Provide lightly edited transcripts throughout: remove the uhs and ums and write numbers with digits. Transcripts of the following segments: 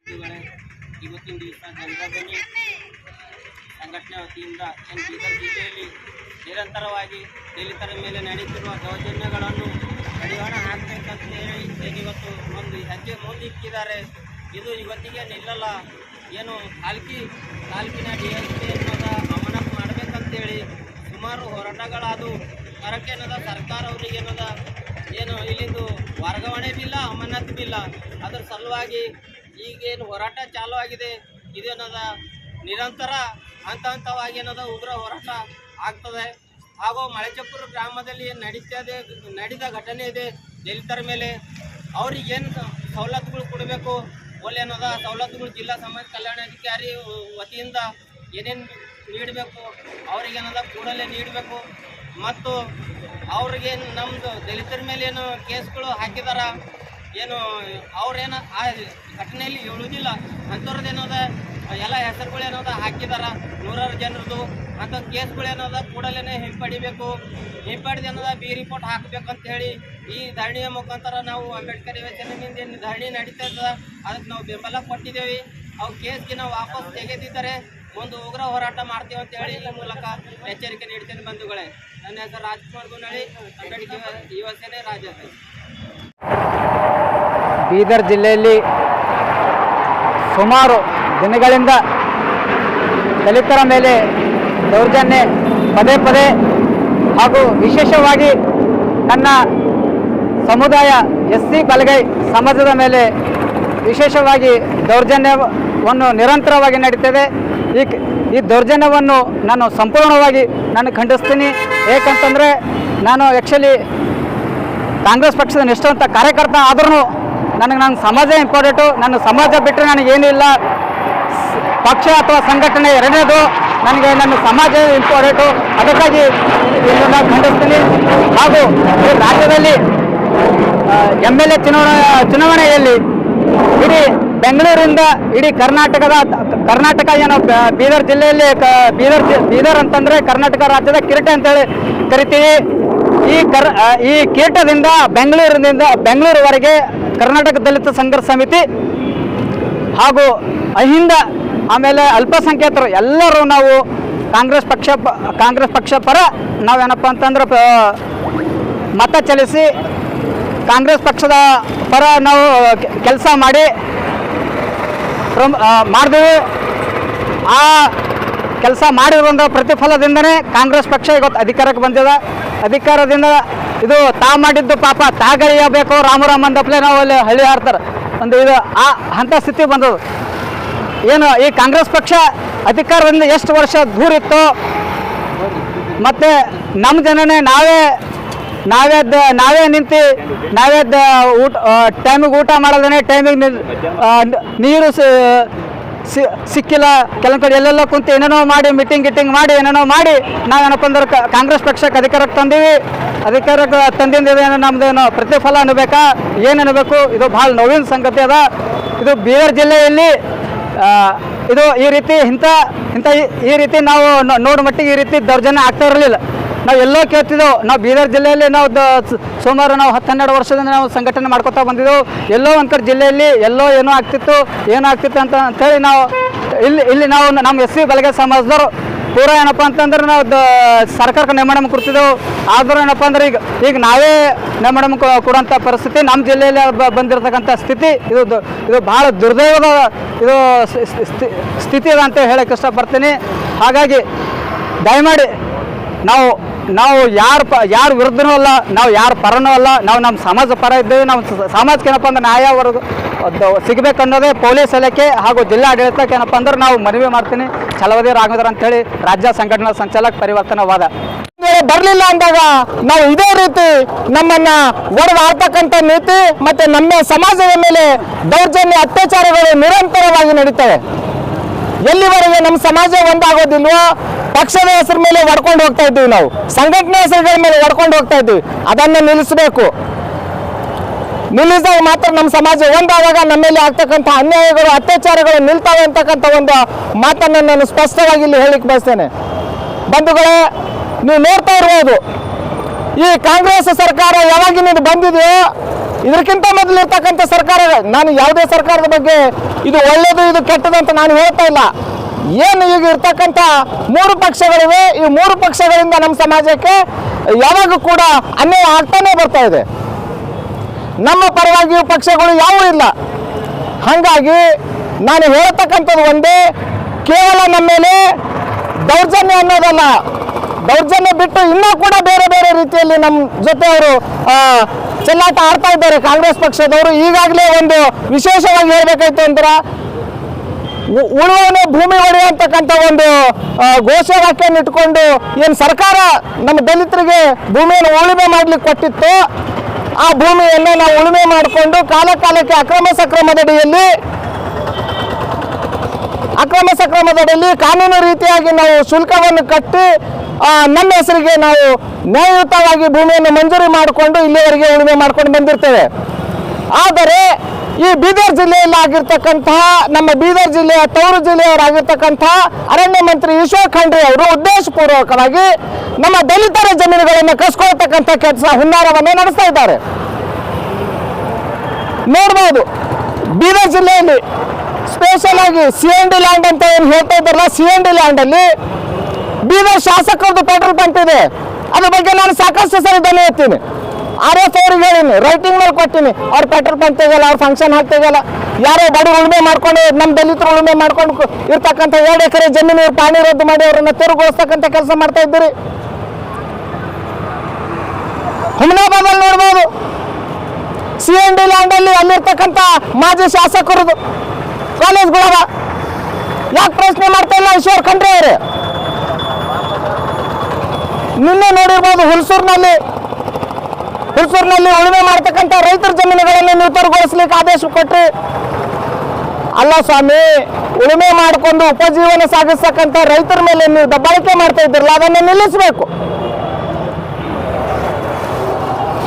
ಇವತ್ತಿನ ದಿವಸ ಜನರಧ್ವನಿ ಸಂಘಟನೆ ವತಿಯಿಂದ ಬೀದರ್ ಜಿಲ್ಲೆಯಲ್ಲಿ ನಿರಂತರವಾಗಿ ದಲಿತರ ಮೇಲೆ ನಡೆಯುತ್ತಿರುವ ದೌರ್ಜನ್ಯಗಳನ್ನು ಕಡಿವಾಣ ಹಾಕಬೇಕಂತ ಹೇಳಿ ಇವತ್ತು ಒಂದು ಹೆಜ್ಜೆ ಮುಂದಿಕ್ಕಿದ್ದಾರೆ. ಇದು ಇವತ್ತಿಗೆ ನಿಲ್ಲಲ್ಲ. ಏನು ತಾಲೂಕಿನ DSP ಅನ್ನೋದ ಅಮಾನತು ಮಾಡಬೇಕಂತೇಳಿ ಸುಮಾರು ಹೋರಾಟಗಳಾದವು. ಅದಕ್ಕೇನದ ಸರ್ಕಾರ ಅವ್ರಿಗೆ ಏನದ ಏನು ಇಲ್ಲಿಂದು ವರ್ಗಾವಣೆ ಬಿಲ್ಲ, ಅಮಾನತು ಬಿಲ್ಲ. ಅದರ ಸಲುವಾಗಿ ಈಗೇನು ಹೋರಾಟ ಚಾಲೂ ಆಗಿದೆ. ಇದೇನದ ನಿರಂತರ ಹಂತವಾಗಿ ಏನದ ಉಗ್ರ ಹೋರಾಟ ಆಗ್ತದೆ. ಹಾಗೂ ಮಳೆಚಪ್ಪುರ ಗ್ರಾಮದಲ್ಲಿ ಏನು ನಡೆದ ಘಟನೆ ಇದೆ ದಲಿತರ ಮೇಲೆ. ಅವ್ರಿಗೇನು ಸವಲತ್ತುಗಳು ಕೊಡಬೇಕು, ಒಳ್ಳೆನದ ಸವಲತ್ತುಗಳು ಜಿಲ್ಲಾ ಸಮಾಜ ಕಲ್ಯಾಣಾಧಿಕಾರಿ ವತಿಯಿಂದ ಏನೇನು ನೀಡಬೇಕು ಅವ್ರಿಗೇನದ ಕೂಡಲೇ ನೀಡಬೇಕು. ಮತ್ತು ಅವ್ರಿಗೆ ನಮ್ಮದು ದಲಿತರ ಮೇಲೆ ಏನು ಕೇಸ್ಗಳು ಹಾಕಿದಾರ, ಏನು ಅವ್ರೇನು ಆ ಘಟನೆಯಲ್ಲಿ ಹೇಳುವುದಿಲ್ಲ, ಅಂಥವ್ರದ್ದೇನದ ಎಲ್ಲ ಹೆಸರುಗಳೇನದ ಹಾಕಿದಾರ ನೂರಾರು ಜನರದು. ಅಂಥ ಕೇಸ್ಗಳೇನದ ಕೂಡಲೇ ಹಿಂಪಡಿಬೇಕು. ಹಿಂಪಡಿದೇನದ ಬಿ ರಿಪೋರ್ಟ್ ಹಾಕಬೇಕಂತ ಹೇಳಿ ಈ ಧರಣಿಯ ಮುಖಾಂತರ ನಾವು ಅಂಬೇಡ್ಕರ್ ಯೋಜನೆಯಿಂದ ಏನು ಧರಣಿ ನಡೀತಾ ಇರ್ತದೆ ಅದಕ್ಕೆ ನಾವು ಬೆಂಬಲ ಕೊಟ್ಟಿದ್ದೇವೆ. ಅವು ಕೇಸ್ಗೆ ನಾವು ವಾಪಸ್ ತೆಗೆದಿದ್ದರೆ ಒಂದು ಉಗ್ರ ಹೋರಾಟ ಮಾಡ್ತೀವಿ ಅಂತ ಹೇಳಿ ಈ ಮೂಲಕ ಎಚ್ಚರಿಕೆ ನೀಡ್ತೇನೆ ಬಂಧುಗಳೇ. ನನ್ನ ಹೆಸರು ರಾಜ್ಕುಮಾರ್ ಗುನ್ನಳ್ಳಿ, ಅಂಬೇಡ್ಕರ್ ಯುವ ಸೇನೆ ರಾಜ್ಯಾಧ್ಯಕ್ಷ. ಬೀದರ್ ಜಿಲ್ಲೆಯಲ್ಲಿ ಸುಮಾರು ದಿನಗಳಿಂದ ದಲಿತರ ಮೇಲೆ ದೌರ್ಜನ್ಯ ಪದೇ ಪದೇ ಹಾಗೂ ವಿಶೇಷವಾಗಿ ನನ್ನ ಸಮುದಾಯ SC ಬಲಗೈ ಸಮಾಜದ ಮೇಲೆ ವಿಶೇಷವಾಗಿ ದೌರ್ಜನ್ಯವನ್ನು ನಿರಂತರವಾಗಿ ನಡೀತದೆ. ಈ ದೌರ್ಜನ್ಯವನ್ನು ನಾನು ಸಂಪೂರ್ಣವಾಗಿ ಖಂಡಿಸ್ತೀನಿ. ಏಕಂತಂದರೆ ನಾನು ಆ್ಯಕ್ಚುಲಿ ಕಾಂಗ್ರೆಸ್ ಪಕ್ಷದ ನಿಷ್ಠಾವಂತ ಕಾರ್ಯಕರ್ತ ಆದ್ರೂ ನನ್ನ ಸಮಾಜ ಇಂಪಾರ್ಟೆಂಟು. ನನ್ನ ಸಮಾಜ ಬಿಟ್ಟರೆ ನನಗೇನಿಲ್ಲ. ಪಕ್ಷ ಅಥವಾ ಸಂಘಟನೆ ಎರಡನೇದು, ನನಗೆ ನನ್ನ ಸಮಾಜ ಇಂಪಾರ್ಟೆಂಟು. ಅದಕ್ಕಾಗಿ ಇದನ್ನು ಖಂಡಿಸ್ತೀನಿ. ಹಾಗೂ ಈ ರಾಜ್ಯದಲ್ಲಿ MLA ಚುನಾವಣೆಯಲ್ಲಿ ಇಡೀ ಬೆಂಗಳೂರಿಂದ ಇಡೀ ಕರ್ನಾಟಕ ಏನೋ ಬೀದರ್ ಜಿಲ್ಲೆಯಲ್ಲಿ ಬೀದರ್ ಅಂತಂದರೆ ಕರ್ನಾಟಕ ರಾಜ್ಯದ ಕಿರೀಟ ಅಂತೇಳಿ ಕರಿತೀವಿ. ಈ ಕಿರೀಟದಿಂದ ಬೆಂಗಳೂರುವರೆಗೆ ಕರ್ನಾಟಕ ದಲಿತ ಸಂಘರ್ಷ ಸಮಿತಿ ಹಾಗೂ ಅಹಿಂದ ಆಮೇಲೆ ಅಲ್ಪಸಂಖ್ಯಾತರು ಎಲ್ಲರೂ ನಾವು ಕಾಂಗ್ರೆಸ್ ಪಕ್ಷ ಪರ ನಾವೇನಪ್ಪ ಅಂತಂದ್ರೆ ಮತ ಚಲಿಸಿ ಕಾಂಗ್ರೆಸ್ ಪಕ್ಷದ ಪರ ನಾವು ಕೆಲಸ ಮಾಡಿದ್ವಿ. ಆ ಕೆಲಸ ಮಾಡಿರುವಂಥ ಪ್ರತಿಫಲದಿಂದನೇ ಕಾಂಗ್ರೆಸ್ ಪಕ್ಷ ಇವತ್ತು ಅಧಿಕಾರಕ್ಕೆ ಬಂದಿದೆ. ಅಧಿಕಾರದಿಂದ ಇದು ಮಾಡಿದ್ದು ಪಾಪ ತಾಗಳಿಯಬೇಕು ರಾಮರಾಮ್ ಅಂದಪ್ಲೆ ನಾವು ಅಲ್ಲಿ ಹಳ್ಳಿ ಹಾಡ್ತಾರೆ ಒಂದು ಇದು ಅಂಥ ಸ್ಥಿತಿ ಬಂದದು. ಏನು ಈ ಕಾಂಗ್ರೆಸ್ ಪಕ್ಷ ಅಧಿಕಾರದಿಂದ ಎಷ್ಟು ವರ್ಷ ದೂರ ಇತ್ತು, ಮತ್ತು ನಮ್ಮ ಜನನೇ ನಾವೇ ನಿಂತು ಟೈಮಿಗೆ ಊಟ ಮಾಡೋದೇ, ಟೈಮಿಗೆ ನೀರು ಸಿಕ್ಕಿಲ್ಲ. ಕೆಲವು ಕಡೆ ಎಲ್ಲೆಲ್ಲ ಕುಂತು ಏನೇನೋ ಮಾಡಿ ಮೀಟಿಂಗ್ ಮಾಡಿ ಏನೇನೋ ಮಾಡಿ ನಾವೇನಪ್ಪ ಅಂದ್ರೆ ಕಾಂಗ್ರೆಸ್ ಪಕ್ಷಕ್ಕೆ ಅಧಿಕಾರಕ್ಕೆ ತಂದಿಂದ ಇದೇನೋ ನಮ್ಮದೇನೋ ಪ್ರತಿಫಲ ಅನ್ನಬೇಕಾ ಏನು ಅನ್ನಬೇಕು? ಇದು ಭಾಳ ನೋವಿನ ಸಂಗತಿ ಅದ. ಇದು ಬೀದರ್ ಜಿಲ್ಲೆಯಲ್ಲಿ ಇದು ಈ ರೀತಿ ನಾವು ನೋಡ ಮಟ್ಟಿಗೆ ಈ ರೀತಿ ದೌರ್ಜನ್ಯ ಆಗ್ತಾ ಇರಲಿಲ್ಲ. ನಾವು ಎಲ್ಲೋ ಕೇಳ್ತಿದ್ದೆವು. ನಾವು ಬೀದರ್ ಜಿಲ್ಲೆಯಲ್ಲಿ ನಾವು ಸುಮಾರು 10-12 ವರ್ಷದಿಂದ ನಾವು ಸಂಘಟನೆ ಮಾಡ್ಕೊತಾ ಬಂದಿದ್ದೆವು. ಎಲ್ಲೋ ಒಂದು ಕಡೆ ಜಿಲ್ಲೆಯಲ್ಲಿ ಏನೋ ಆಗ್ತಿತ್ತು ಅಂತೇಳಿ ನಾವು ಇಲ್ಲಿ ನಾವು ನಮ್ಮ SC ಬಲಗೈ ಸಮಾಜದವರು ಪೂರ ಏನಪ್ಪ ಅಂತಂದ್ರೆ ನಾವು ಸರ್ಕಾರಕ್ಕೆ ನೇಮಣೆ ಕೊಡ್ತಿದ್ದೆವು. ಆದರೂ ಏನಪ್ಪ ಅಂದ್ರೆ ಈಗ ನಾವೇ ನೇಮಣೆ ಕೊಡುವಂಥ ಪರಿಸ್ಥಿತಿ ನಮ್ಮ ಜಿಲ್ಲೆಯಲ್ಲಿ ಬಂದಿರತಕ್ಕಂಥ ಸ್ಥಿತಿ ಇದು ಭಾಳ ದುರ್ದೈವದ ಸ್ಥಿತಿ ಅದ ಅಂತ ಹೇಳಕ್ಕೆ ಇಷ್ಟಪಡ್ತೀನಿ. ಹಾಗಾಗಿ ದಯಮಾಡಿ ನಾವು ಯಾರ ವಿರುದ್ಧನೂ ಅಲ್ಲ, ನಾವು ಯಾರ ಪರನೂ ಅಲ್ಲ, ನಾವು ನಮ್ಮ ಸಮಾಜ ಪರ ಇದ್ದೇವೆ. ನಮ್ಮ ಸಮಾಜಕ್ಕೆ ಏನಪ್ಪ ಅಂದ್ರೆ ನ್ಯಾಯವರೆಗೂ ಸಿಗಬೇಕನ್ನೋದೇ ಪೊಲೀಸ್ ಇಲಾಖೆ ಹಾಗೂ ಜಿಲ್ಲಾ ಆಡಳಿತಕ್ಕೆ ಏನಪ್ಪ ಅಂದ್ರೆ ನಾವು ಮನವಿ ಮಾಡ್ತೀನಿ. ಛಲವಾದಿ ರಾಘವೇಂದ್ರ ಅಂತೇಳಿ ರಾಜ್ಯ ಸಂಘಟನಾ ಸಂಚಾಲಕ ಪರಿವರ್ತನವಾದ ಬರಲಿಲ್ಲ ಅಂದಾಗ ನಾವು ಇದೇ ರೀತಿ ನಮ್ಮನ್ನ ಒಡೆದು ಆಡ್ತಕ್ಕಂಥ ನೀತಿ ಮತ್ತೆ ನಮ್ಮ ಸಮಾಜದ ಮೇಲೆ ದೌರ್ಜನ್ಯ ಅತ್ಯಾಚಾರಗಳು ನಿರಂತರವಾಗಿ ನಡೀತವೆ. ಎಲ್ಲಿವರೆಗೆ ನಮ್ಮ ಸಮಾಜ ಒಂದಾಗೋದಿಲ್ವೋ ಪಕ್ಷದ ಹೆಸರ ಮೇಲೆ ಹೊಡ್ಕೊಂಡು ಹೋಗ್ತಾ ಇದ್ದೀವಿ, ನಾವು ಸಂಘಟನೆ ಹೆಸರುಗಳ ಮೇಲೆ ಹೊಡ್ಕೊಂಡು ಹೋಗ್ತಾ ಇದ್ದೀವಿ. ಅದನ್ನು ನಿಲ್ಲಿಸಬೇಕು. ನಿಲ್ಲಿಸಿದಾಗ ಮಾತ್ರ ನಮ್ಮ ಸಮಾಜ ಒಂದಾದಾಗ ನಮ್ಮ ಮೇಲೆ ಆಗ್ತಕ್ಕಂಥ ಅನ್ಯಾಯಗಳು ಅತ್ಯಾಚಾರಗಳು ನಿಲ್ತಾವೆ ಅಂತಕ್ಕಂಥ ಒಂದು ಮಾತನ್ನು ನಾನು ಸ್ಪಷ್ಟವಾಗಿ ಇಲ್ಲಿ ಹೇಳಿಕ್ಕೆ ಬಯಸ್ತೇನೆ. ಬಂಧುಗಳೇ, ನೀವು ನೋಡ್ತಾ ಇರ್ಬೋದು, ಈ ಕಾಂಗ್ರೆಸ್ ಸರ್ಕಾರ ಯಾವಾಗಿನಿಂದ ಬಂದಿದೆಯೋ ಇದಕ್ಕಿಂತ ಮೊದಲು ಇರ್ತಕ್ಕಂಥ ಸರ್ಕಾರ, ನಾನು ಯಾವುದೇ ಸರ್ಕಾರದ ಬಗ್ಗೆ ಇದು ಒಳ್ಳೇದು ಇದು ಕೆಟ್ಟದು ಅಂತ ನಾನು ಹೇಳ್ತಾ ಇಲ್ಲ. ಏನು ಈಗ ಇರ್ತಕ್ಕಂಥ 3 ಪಕ್ಷಗಳಿವೆ, ಈ 3 ಪಕ್ಷಗಳಿಂದ ನಮ್ಮ ಸಮಾಜಕ್ಕೆ ಯಾವಾಗ ಕೂಡ ಅನ್ಯಾಯ ಆಗ್ತಾನೆ ಬರ್ತಾ ಇದೆ. ನಮ್ಮ ಪರವಾಗಿ ಪಕ್ಷಗಳು ಯಾವೂ ಇಲ್ಲ. ಹಾಗಾಗಿ ನಾನು ಹೇಳ್ತಕ್ಕಂಥದ್ದು ಒಂದೇ, ಕೇವಲ ನಮ್ಮ ಮೇಲೆ ದೌರ್ಜನ್ಯ ಅನ್ನೋದಲ್ಲ, ದೌರ್ಜನ್ಯ ಬಿಟ್ಟು ಇನ್ನೂ ಕೂಡ ಬೇರೆ ಬೇರೆ ರೀತಿಯಲ್ಲಿ ನಮ್ಮ ಜೊತೆ ಅವರು ಚೆಲ್ಲಾಟ ಆಡ್ತಾ ಇದ್ದಾರೆ ಕಾಂಗ್ರೆಸ್ ಪಕ್ಷದವರು. ಈಗಾಗಲೇ ಒಂದು ವಿಶೇಷವಾಗಿ ಹೇಳಬೇಕಾಯ್ತು ಅಂದ್ರೆ ಉಳುವನೆ ಭೂಮಿ ಒಡೆಯಂತಕ್ಕಂಥ ಒಂದು ಘೋಷವಾಕ್ಯವನ್ನು ಇಟ್ಕೊಂಡು ಏನು ಸರ್ಕಾರ ನಮ್ಮ ದಲಿತರಿಗೆ ಭೂಮಿಯನ್ನು ಉಳುಮೆ ಮಾಡ್ಲಿಕ್ಕೆ ಕೊಟ್ಟಿತ್ತು, ಆ ಭೂಮಿಯನ್ನು ನಾವು ಉಳುಮೆ ಮಾಡಿಕೊಂಡು ಕಾಲ ಕಾಲಕ್ಕೆ ಅಕ್ರಮ ಸಕ್ರಮದಡಿಯಲ್ಲಿ ಕಾನೂನು ರೀತಿಯಾಗಿ ನಾವು ಶುಲ್ಕವನ್ನು ಕಟ್ಟಿ ನಮ್ಮ ಹೆಸರಿಗೆ ನಾವು ನ್ಯಾಯಯುತವಾಗಿ ಭೂಮಿಯನ್ನು ಮಂಜೂರಿ ಮಾಡಿಕೊಂಡು ಇಲ್ಲಿವರೆಗೆ ಉಳುಮೆ ಮಾಡ್ಕೊಂಡು ಬಂದಿರ್ತೇವೆ. ಆದರೆ ಈ ಬೀದರ್ ಜಿಲ್ಲೆಯಲ್ಲಿ ಆಗಿರ್ತಕ್ಕಂತಹ, ನಮ್ಮ ಬೀದರ್ ಜಿಲ್ಲೆಯ ತವರು ಜಿಲ್ಲೆಯವರಾಗಿರ್ತಕ್ಕಂತಹ ಅರಣ್ಯ ಮಂತ್ರಿ ಈಶ್ವರ್ ಖಂಡ್ರೆ ಅವರು ಉದ್ದೇಶಪೂರ್ವಕವಾಗಿ ನಮ್ಮ ದಲಿತರ ಜಮೀನುಗಳನ್ನು ಕಸ್ಕೊಳ್ತಕ್ಕಂಥ ಕೆಲಸ ಹುನ್ನಾರವನ್ನು ನಡೆಸ್ತಾ ಇದ್ದಾರೆ. ನೋಡ್ಬೋದು ಬೀದರ್ ಜಿಲ್ಲೆಯಲ್ಲಿ ಸ್ಪೆಷಲ್ ಆಗಿ CND ಲ್ಯಾಂಡ್ ಅಂತ ಏನು ಹೇಳ್ತಾ ಇದ್ದಾರಲ್ಲ, CND ಲ್ಯಾಂಡಲ್ಲಿ ಬೀದರ್ ಶಾಸಕರದ್ದು ಪೆಟ್ರೋಲ್ ಪಂಪ್ ಇದೆ. ಅದ್ರ ಬಗ್ಗೆ ನಾನು ಸಾಕಷ್ಟು ಸರಿ ಧ್ವನಿ ಎತ್ತೀನಿ. RF ಅವ್ರಿಗೆ ಹೇಳೀನಿ, ರೈಟಿಂಗ್ ಮೇಲೆ ಕೊಟ್ಟಿನಿ, ಅವ್ರು ಪೆಟ್ರೋಲ್ ಪಂಪ್ ತೆಗಲ್ಲ, ಅವ್ರು ಫಂಕ್ಷನ್ ಹಾಕಿ ತೆಗಲ್ಲ. ಯಾರೋ ಬಡ ಉಳುಮೆ ಮಾಡ್ಕೊಂಡು ನಮ್ಮ ದಲಿತರು ಉಳುಮೆ ಮಾಡ್ಕೊಂಡು ಇರ್ತಕ್ಕಂಥ 2 ಎಕರೆ ಜಮೀನು ಪಾಣಿ ರದ್ದು ಮಾಡಿ ಅವರನ್ನು ತೆರವುಗೊಳಿಸ್ತಕ್ಕಂಥ ಕೆಲಸ ಮಾಡ್ತಾ ಇದ್ದೀರಿ. ಹುಮನಾಬಾದಲ್ಲಿ ನೋಡ್ಬೋದು CND ಲ್ಯಾಂಡಲ್ಲಿ ಅಲ್ಲಿರ್ತಕ್ಕಂಥ ಮಾಜಿ ಶಾಸಕರದು ಕಾಲೇಜ್ಗಳವ. ಯಾಕೆ ಪ್ರಶ್ನೆ ಮಾಡ್ತಾ ಇಲ್ಲ ಈಶ್ವರ್ ಖಂಡ್ರೆ ಅವರೇ? ನಿನ್ನೆ ನೋಡಿರ್ಬೋದು ಹುಲ್ಸೂರಿನಲ್ಲಿ ಉಳುಮೆ ಮಾಡ್ತಕ್ಕಂಥ ರೈತರ ಜಮೀನುಗಳನ್ನು ನೀವು ತೆರವುಗೊಳಿಸ್ಲಿಕ್ಕೆ ಆದೇಶ ಕೊಟ್ಟರೆ, ಅಲ್ಲ ಸ್ವಾಮಿ, ಉಳುಮೆ ಮಾಡಿಕೊಂಡು ಉಪಜೀವನ ಸಾಗಿಸ್ತಕ್ಕಂಥ ರೈತರ ಮೇಲೆ ನೀವು ದಬ್ಬಾಳಿಕೆ ಮಾಡ್ತಾ ಇದ್ದಿರಲ್ಲ, ಅದನ್ನು ನಿಲ್ಲಿಸಬೇಕು.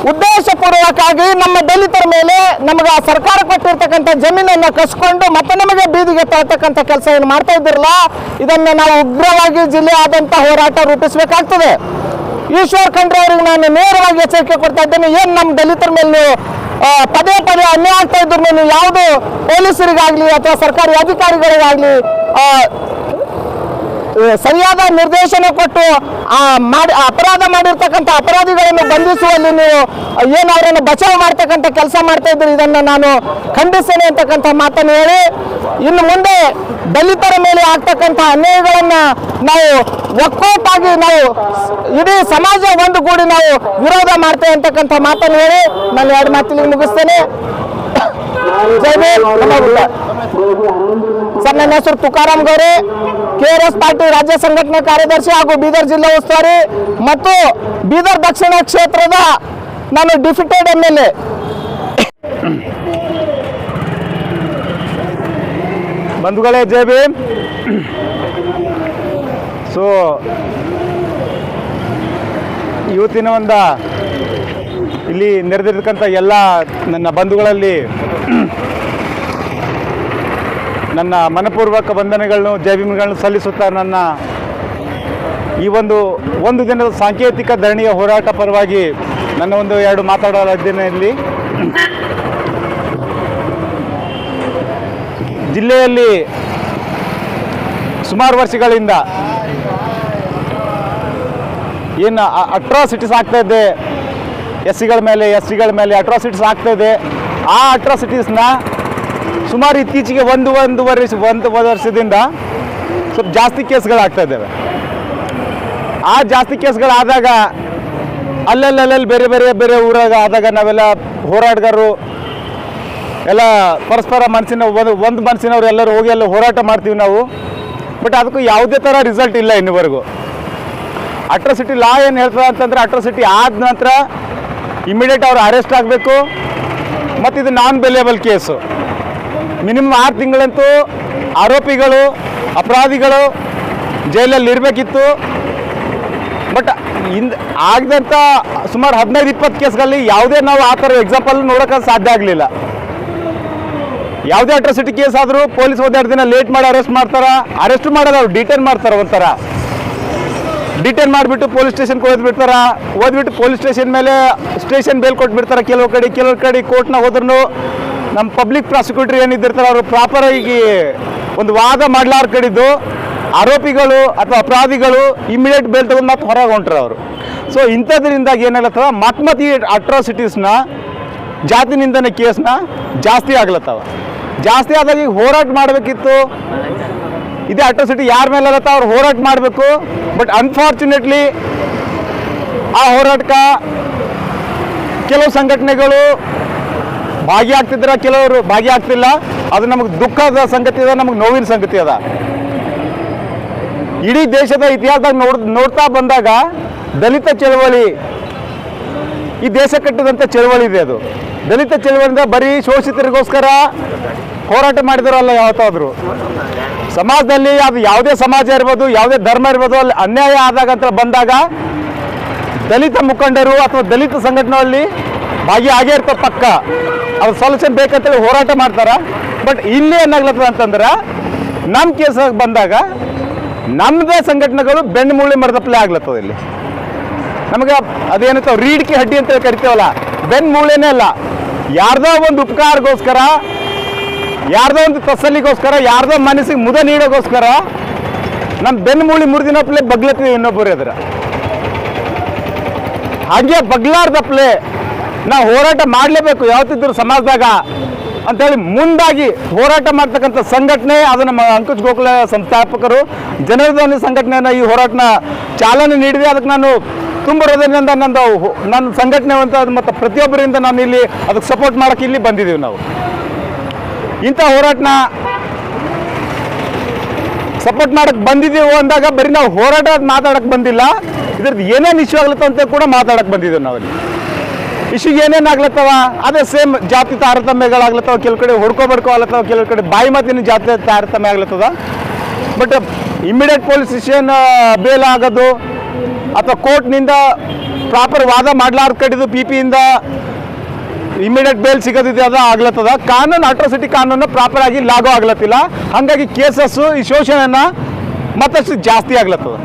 ಉದ್ದೇಶಪೂರ್ವಕವಾಗಿ ನಮ್ಮ ದಲಿತರ ಮೇಲೆ ನಮಗೆ ಆ ಸರ್ಕಾರ ಕೊಟ್ಟಿರ್ತಕ್ಕಂಥ ಜಮೀನನ್ನು ಕಸ್ಕೊಂಡು ಮತ್ತೆ ನಮಗೆ ಬೀದಿಗೆ ತಳ್ತಕ್ಕಂಥ ಕೆಲಸ ಏನು ಮಾಡ್ತಾ ಇದ್ದಿರಲ್ಲ, ಇದನ್ನು ನಾವು ಉಗ್ರವಾಗಿ ಜಿಲ್ಲೆಯಾದ್ಯಂತ ಹೋರಾಟ ರೂಪಿಸಬೇಕಾಗ್ತದೆ. ಈಶ್ವರ್ ಖಂಡ್ರೆ ಅವರಿಗೆ ನಾನು ನೇರವಾಗಿ ಎಚ್ಚರಿಕೆ ಕೊಡ್ತಾ ಇದ್ದೇನೆ. ಏನು ನಮ್ಮ ದಲಿತರ ಮೇಲೆ ನೀವು ಪದೇ ಅನ್ಯಾಯ ಆಗ್ತಾ ಇದ್ರು, ನೀವು ಯಾವುದು ಪೊಲೀಸರಿಗಾಗಲಿ ಅಥವಾ ಸರ್ಕಾರಿ ಅಧಿಕಾರಿಗಳಿಗಾಗಲಿ ಸರಿಯಾದ ನಿರ್ದೇಶನ ಕೊಟ್ಟು ಅಪರಾಧ ಮಾಡಿರ್ತಕ್ಕಂಥ ಅಪರಾಧಿಗಳನ್ನು ಬಂಧಿಸುವಲ್ಲಿ ನೀವು ಏನು ಅವರನ್ನು ಬಚಾವ್ ಮಾಡ್ತಕ್ಕಂಥ ಕೆಲಸ ಮಾಡ್ತಾ ಇದ್ರು, ಇದನ್ನು ನಾನು ಖಂಡಿಸ್ತೇನೆ ಅಂತಕ್ಕಂಥ ಮಾತನ್ನು ಹೇಳಿ, ಇನ್ನು ಮುಂದೆ ದಲಿತರ ಮೇಲೆ ಆಗ್ತಕ್ಕಂಥ ಅನ್ಯಾಯಗಳನ್ನು ನಾವು ಒಕ್ಕೊಟ್ಟಾಗಿ ನಾವು ಇಡೀ ಸಮಾಜ ಒಂದುಗೂಡಿ ನಾವು ವಿರೋಧ ಮಾಡ್ತೇವೆ ಅಂತಕ್ಕಂಥ ಮಾತನ್ನು ಹೇಳಿ ನಾನು 2 ಮಾತಿಗೆ ಮುಗಿಸ್ತೇನೆ. ಜೈ ಭೀಮ್, ನಮಃ. ಸರ್, ನನ್ನ ಹೆಸರು ತುಕಾರಾಮ್ ಗೌರಿ, KRS ಪಾರ್ಟಿ ರಾಜ್ಯ ಸಂಘಟನೆ ಕಾರ್ಯದರ್ಶಿ ಹಾಗೂ ಬೀದರ್ ಜಿಲ್ಲಾ ಉಸ್ತುವಾರಿ ಮತ್ತು ಬೀದರ್ ದಕ್ಷಿಣ ಕ್ಷೇತ್ರದ ನಾನು ಡಿಫಿಟೆಡ್ MLA. ಬಂಧುಗಳೇ, ಜೈ ಭೀಮ್. ಸೊ ಇವತ್ತಿನ ಇಲ್ಲಿ ನೆರೆದಿರ್ತಕ್ಕಂಥ ಎಲ್ಲ ನನ್ನ ಬಂಧುಗಳಲ್ಲಿ ನನ್ನ ಮನಪೂರ್ವಕ ವಂದನೆಗಳನ್ನು, ಜೈ ಭೀಮ್ಗಳನ್ನು ಸಲ್ಲಿಸುತ್ತಾ ನನ್ನ ಈ ಒಂದು ದಿನದ ಸಾಂಕೇತಿಕ ಧರಣಿಯ ಹೋರಾಟ ಪರವಾಗಿ ನನ್ನ 2 ಮಾತಾಡಲಿದ್ದೇನೆ. ಇಲ್ಲಿ ಜಿಲ್ಲೆಯಲ್ಲಿ ಸುಮಾರು ವರ್ಷಗಳಿಂದ ಏನು ಅಟ್ರಾಸಿಟೀಸ್ ಆಗ್ತಾ ಇದೆ, SCಗಳ ಮೇಲೆ ಅಟ್ರಾಸಿಟೀಸ್ ಆಗ್ತಾ ಇದೆ. ಆ ಅಟ್ರಾಸಿಟೀಸ್ನ ಸುಮಾರು ಇತ್ತೀಚೆಗೆ ಒಂದು ವರ್ಷದಿಂದ ಸ್ವಲ್ಪ ಜಾಸ್ತಿ ಕೇಸ್ಗಳಾಗ್ತಾ ಇದ್ದಾವೆ. ಆ ಜಾಸ್ತಿ ಕೇಸ್ಗಳಾದಾಗ ಅಲ್ಲಲ್ಲಿ ಬೇರೆ ಊರಾಗ ಆದಾಗ ನಾವೆಲ್ಲ ಹೋರಾಟಗಾರರು ಎಲ್ಲ ಪರಸ್ಪರ ಒಂದು ಮನಸ್ಸಿನವ್ರು ಎಲ್ಲರೂ ಹೋಗಿ ಎಲ್ಲ ಹೋರಾಟ ಮಾಡ್ತೀವಿ ನಾವು. ಬಟ್ ಅದಕ್ಕೂ ಯಾವುದೇ ಥರ ರಿಸಲ್ಟ್ ಇಲ್ಲ ಇನ್ನುವರೆಗೂ. ಅಟ್ರಾಸಿಟಿ ಲಾ ಏನು ಹೇಳ್ತದೆ ಅಂತಂದರೆ, ಅಟ್ರಾಸಿಟಿ ಆದ ನಂತರ ಇಮಿಡಿಯೇಟ್ ಅವ್ರು ಅರೆಸ್ಟ್ ಆಗಬೇಕು ಮತ್ತು ಇದು ನಾನ್ ಬೇಲೇಬಲ್ ಕೇಸು. ಮಿನಿಮಮ್ 6 ತಿಂಗಳಂತೂ ಆರೋಪಿಗಳು, ಅಪರಾಧಿಗಳು ಜೈಲಲ್ಲಿ ಇರಬೇಕಿತ್ತು. ಬಟ್ ಆಗದಂಥ ಸುಮಾರು 15-20 ಕೇಸ್ಗಳಲ್ಲಿ ಯಾವುದೇ ನಾವು ಆ ಥರ ಎಕ್ಸಾಂಪಲ್ ನೋಡೋಕೆ ಸಾಧ್ಯ ಆಗಲಿಲ್ಲ. ಯಾವುದೇ ಅಟ್ರಾಸಿಟಿ ಕೇಸ್ ಆದರೂ ಪೊಲೀಸ್ 1-2 ದಿನ ಲೇಟ್ ಮಾಡಿ ಅರೆಸ್ಟ್ ಮಾಡೋದು, ಅವ್ರು ಡಿಟೈನ್ ಮಾಡ್ತಾರೆ. ಒಂಥರ ಡಿಟೈನ್ ಮಾಡಿಬಿಟ್ಟು ಪೊಲೀಸ್ ಸ್ಟೇಷನ್ಗೆ ಓದ್ಬಿಡ್ತಾರ. ಓದ್ಬಿಟ್ಟು ಪೊಲೀಸ್ ಸ್ಟೇಷನ್ ಮೇಲೆ ಸ್ಟೇಷನ್ ಬೇಲ್ ಕೊಟ್ಬಿಡ್ತಾರೆ. ಕೆಲವು ಕಡೆ ಕೋರ್ಟ್ನ ಹೋದ್ರೂ ನಮ್ಮ ಪಬ್ಲಿಕ್ ಪ್ರಾಸಿಕ್ಯೂಟರ್ ಏನಿದ್ದಿರ್ತಾರೆ ಅವರು ಪ್ರಾಪರಾಗಿ ಒಂದು ವಾದ ಮಾಡ್ಲಾರ ಕಡಿದ್ದು ಆರೋಪಿಗಳು ಅಥವಾ ಅಪರಾಧಿಗಳು ಇಮಿಡಿಯೇಟ್ ಬೇಲ್ ತಗೊಂಡು ಮತ್ತೆ ಹೊರಗೆ ಹೊಂಟ್ರೆ ಅವರು. ಸೊ ಇಂಥದ್ರಿಂದಾಗಿ ಏನಾಗ್ಲತ್ತವ ಮತ್ತೆ ಈ ಅಟ್ರಾಸಿಟೀಸ್ನ ಜಾತಿ ನಿಂದನೆ ಕೇಸ್ನ ಜಾಸ್ತಿ ಆಗ್ಲತ್ತವ. ಜಾಸ್ತಿ ಆದಾಗ ಈಗ ಹೋರಾಟ ಮಾಡಬೇಕಿತ್ತು. ಇದೇ ಅಟ್ರಾಸಿಟಿ ಯಾರ ಮೇಲೆ ಆಗತ್ತ ಅವ್ರು ಹೋರಾಟ ಮಾಡಬೇಕು. ಬಟ್ ಅನ್ಫಾರ್ಚುನೇಟ್ಲಿ ಆ ಹೋರಾಟಕ್ಕೆ ಕೆಲವು ಸಂಘಟನೆಗಳು ಭಾಗಿಯಾಗ್ತಿದ್ರೆ, ಕೆಲವರು ಭಾಗಿಯಾಗ್ತಿಲ್ಲ. ಅದು ನಮಗೆ ದುಃಖದ ಸಂಗತಿ ಅದ, ನಮಗೆ ನೋವಿನ ಸಂಗತಿ ಅದ. ಇಡೀ ದೇಶದ ಇತಿಹಾಸದಾಗ ನೋಡ್ತಾ ಬಂದಾಗ ದಲಿತ ಚಳವಳಿ ಈ ದೇಶ ಕಟ್ಟಿದಂಥ ಚಳವಳಿ ಇದೆ. ಅದು ದಲಿತ ಚಳವಳಿಯಿಂದ ಬರೀ ಶೋಷಿತರಿಗೋಸ್ಕರ ಹೋರಾಟ ಮಾಡಿದರಲ್ಲ. ಯಾವತ್ತಾದರೂ ಸಮಾಜದಲ್ಲಿ ಅದು ಯಾವುದೇ ಸಮಾಜ ಇರ್ಬೋದು, ಯಾವುದೇ ಧರ್ಮ ಇರ್ಬೋದು, ಅಲ್ಲಿ ಅನ್ಯಾಯ ಆದಾಗ ಅಂತ ಬಂದಾಗ ದಲಿತ ಮುಖಂಡರು ಅಥವಾ ದಲಿತ ಸಂಘಟನೆಯಲ್ಲಿ ಭಾಗಿಯಾಗೇ ಇರ್ತಾರೆ ಪಕ್ಕ. ಅದು ಸೊಲ್ಯೂಷನ್ ಬೇಕಂತೇಳಿ ಹೋರಾಟ ಮಾಡ್ತಾರೆ. ಬಟ್ ಇಲ್ಲಿ ಏನಾಗ್ಲತ್ತದ ಅಂತಂದ್ರೆ ನಮ್ಮ ಕೇಸಾಗಿ ಬಂದಾಗ ನಮ್ಮದೇ ಸಂಘಟನೆಗಳು ಬೆನ್ನು ಮುಳ್ಳಿ ಮರದಪ್ಪಲೆ ಆಗ್ಲತ್ತದ. ಇಲ್ಲಿ ನಮಗೆ ಅದೇನಂತ ರೀಡಿಕೆ ಹಡ್ಡಿ ಅಂತೇಳಿ ಕರಿತೇವಲ್ಲ, ಬೆನ್ನು ಮುಳ್ಳೆನೇ ಅಲ್ಲ. ಯಾರ್ದೋ ಒಂದು ಉಪಕಾರಗೋಸ್ಕರ, ಯಾರ್ದೋ ಒಂದು ತಸಲಿಗೋಸ್ಕರ, ಯಾರ್ದೋ ಮನಸ್ಸಿಗೆ ಮುದ ನೀಡೋಗೋಸ್ಕರ ನಮ್ಮ ಬೆನ್ನು ಮೂಳಿ ಮುರಿದಿನಪ್ಲೆ ಬಗ್ಲತ್ತೀವಿ ಇನ್ನೊಬ್ಬರು ಎದುರ. ಹಾಗೆ ಬಗ್ಲಾರ್ದಪ್ಲೆ ನಾವು ಹೋರಾಟ ಮಾಡಲೇಬೇಕು ಯಾವತ್ತಿದ್ರು ಸಮಾಜದಾಗ ಅಂತೇಳಿ ಮುಂದಾಗಿ ಹೋರಾಟ ಮಾಡ್ತಕ್ಕಂಥ ಸಂಘಟನೆ ಅದು ನಮ್ಮ ಅಂಕುಶ್ ಗೋಖಲೆ ಸಂಸ್ಥಾಪಕರು ಜನರಧ್ವನಿ ಸಂಘಟನೆಯನ್ನು ಈ ಹೋರಾಟನ ಚಾಲನೆ ನೀಡಿದೆ. ಅದಕ್ಕೆ ನಾನು ತುಂಬ ಹೃದಯದಿಂದ ನನ್ನ ಸಂಘಟನೆ ಅಂತ ಮತ್ತು ಪ್ರತಿಯೊಬ್ಬರಿಂದ ನಾನು ಇಲ್ಲಿ ಅದಕ್ಕೆ ಸಪೋರ್ಟ್ ಮಾಡೋಕ್ಕೆ ಇಲ್ಲಿ ಬಂದಿದ್ದೀವಿ. ನಾವು ಇಂಥ ಹೋರಾಟನ ಸಪೋರ್ಟ್ ಮಾಡಕ್ಕೆ ಬಂದಿದ್ದೀವಿ ಅಂದಾಗ ಬರೀ ನಾವು ಹೋರಾಟ ಮಾತಾಡಕ್ಕೆ ಬಂದಿಲ್ಲ, ಇದ್ರದ್ದು ಏನೇನು ಇಶ್ಯೂ ಆಗ್ಲತ್ತ ಅಂತ ಕೂಡ ಮಾತಾಡಕ್ಕೆ ಬಂದಿದ್ದೀವಿ ನಾವಲ್ಲಿ. ಇಶ್ಯೂ ಏನೇನು ಆಗ್ಲತ್ತವ ಅದೇ ಸೇಮ್ ಜಾತಿ ತಾರತಮ್ಯಗಳಾಗ್ಲತ್ತವ, ಕೆಲವು ಕಡೆ ಹೊಡ್ಕೊ ಆಗ್ಲತ್ತವ, ಕೆಲವು ಕಡೆ ಬಾಯಿ ಮಾತಿನ ಜಾತಿ ತಾರತಮ್ಯ ಆಗ್ಲತ್ತದ. But immediate police station bail ಆಗೋದು ಅಥವಾ ಕೋರ್ಟ್ನಿಂದ ಪ್ರಾಪರ್ ವಾದ ಮಾಡ್ಲಾರ್ದ ಕಡಿದು ಪಿಯಿಂದ ಇಮಿಡಿಯೇಟ್ ಬೇಲ್ ಸಿಗೋದಿದೆ ಅದು ಆಗ್ಲತ್ತದ. ಕಾನೂನು ಅಟ್ರಾಸಿಟಿ ಕಾನೂನು ಪ್ರಾಪರ್ ಆಗಿ ಲಾಗೋ ಆಗ್ಲತ್ತಿಲ್ಲ. ಹಾಗಾಗಿ ಕೇಸಸ್ಸು ಈ ಶೋಷಣೆಯನ್ನು ಮತ್ತಷ್ಟು ಜಾಸ್ತಿ ಆಗ್ಲತ್ತದ.